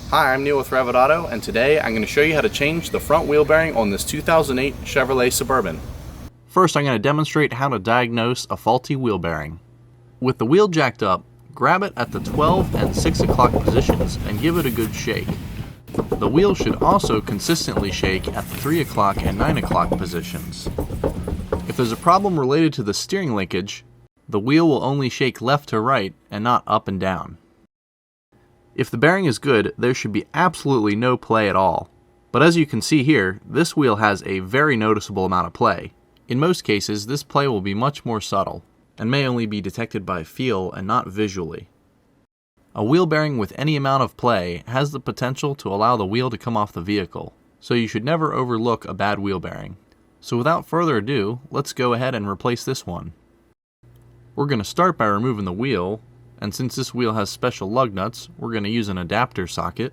Hi, I'm Neil with Silverado, and today I'm going to show you how to change the front wheel bearing on this 2008 Chevrolet Suburban. First, I'm going to demonstrate how to diagnose a faulty wheel bearing. With the wheel jacked up, grab it at the 12 and 6 o'clock positions and give it a good shake. The wheel should also consistently shake at the 3 o'clock and 9 o'clock positions. If there's a problem related to the steering linkage, the wheel will only shake left to right and not up and down. If the bearing is good, there should be absolutely no play at all. But as you can see here, this wheel has a very noticeable amount of play. In most cases, this play will be much more subtle, and may only be detected by feel and not visually. A wheel bearing with any amount of play has the potential to allow the wheel to come off the vehicle, so you should never overlook a bad wheel bearing. So without further ado, let's go ahead and replace this one. We're going to start by removing the wheel, and since this wheel has special lug nuts, we're going to use an adapter socket.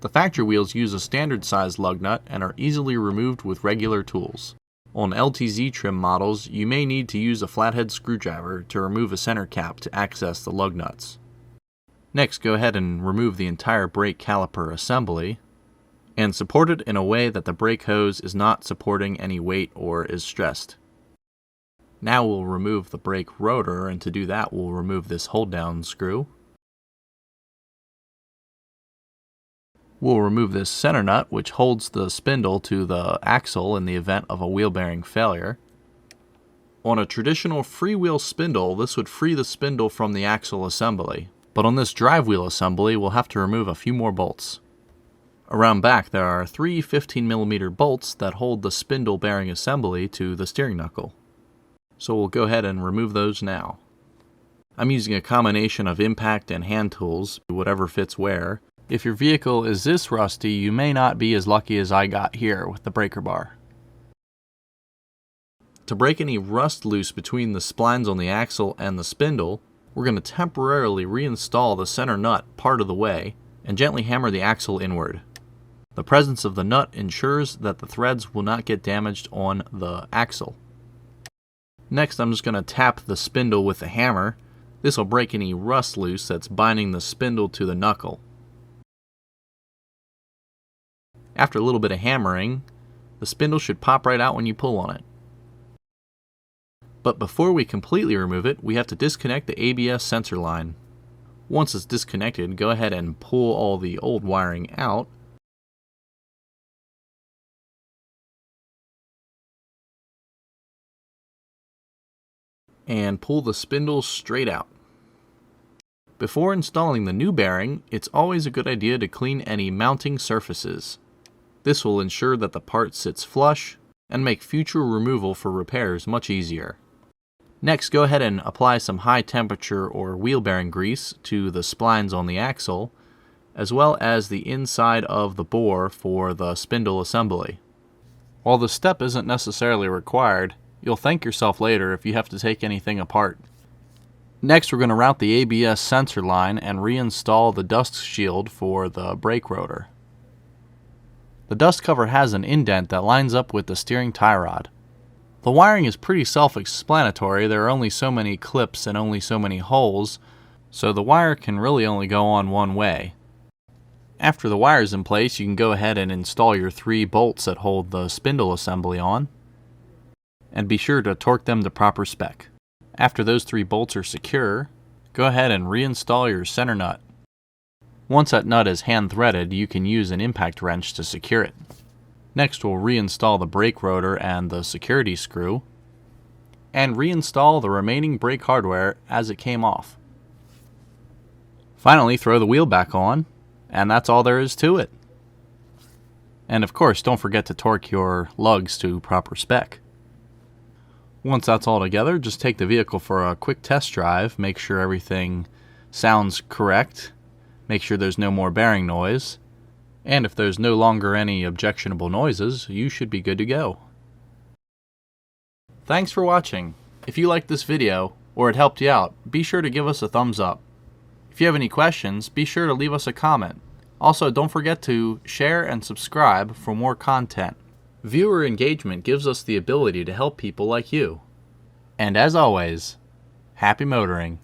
The factory wheels use a standard size lug nut and are easily removed with regular tools. On LTZ trim models, you may need to use a flathead screwdriver to remove a center cap to access the lug nuts. Next, go ahead and remove the entire brake caliper assembly, and support it in a way that the brake hose is not supporting any weight or is stressed. Now we'll remove the brake rotor, and to do that we'll remove this hold down screw. We'll remove this center nut which holds the spindle to the axle in the event of a wheel bearing failure. On a traditional freewheel spindle, this would free the spindle from the axle assembly, but on this drive wheel assembly we'll have to remove a few more bolts. Around back there are 3 15mm bolts that hold the spindle bearing assembly to the steering knuckle. So we'll go ahead and remove those now. I'm using a combination of impact and hand tools, whatever fits where. If your vehicle is this rusty, you may not be as lucky as I got here with the breaker bar. To break any rust loose between the splines on the axle and the spindle, we're going to temporarily reinstall the center nut part of the way and gently hammer the axle inward. The presence of the nut ensures that the threads will not get damaged on the axle. Next, I'm just going to tap the spindle with the hammer. This will break any rust loose that's binding the spindle to the knuckle. After a little bit of hammering, the spindle should pop right out when you pull on it. But before we completely remove it, we have to disconnect the ABS sensor line. Once it's disconnected, go ahead and pull all the old wiring out. And pull the spindle straight out. Before installing the new bearing, it's always a good idea to clean any mounting surfaces. This will ensure that the part sits flush and make future removal for repairs much easier. Next, go ahead and apply some high temperature or wheel bearing grease to the splines on the axle, as well as the inside of the bore for the spindle assembly. While the step isn't necessarily required, you'll thank yourself later if you have to take anything apart. Next, we're going to route the ABS sensor line and reinstall the dust shield for the brake rotor. The dust cover has an indent that lines up with the steering tie rod. The wiring is pretty self-explanatory. There are only so many clips and only so many holes, so the wire can really only go on one way. After the wire is in place, you can go ahead and install your 3 bolts that hold the spindle assembly on, and be sure to torque them to proper spec. After those 3 bolts are secure, go ahead and reinstall your center nut. Once that nut is hand threaded, you can use an impact wrench to secure it. Next, we'll reinstall the brake rotor and the security screw, and reinstall the remaining brake hardware as it came off. Finally, throw the wheel back on, and that's all there is to it. And of course, don't forget to torque your lugs to proper spec. Once that's all together, just take the vehicle for a quick test drive, make sure everything sounds correct, make sure there's no more bearing noise, and if there's no longer any objectionable noises, you should be good to go. Thanks for watching. If you liked this video, or it helped you out, be sure to give us a thumbs up. If you have any questions, be sure to leave us a comment. Also, don't forget to share and subscribe for more content. Viewer engagement gives us the ability to help people like you. And as always, happy motoring.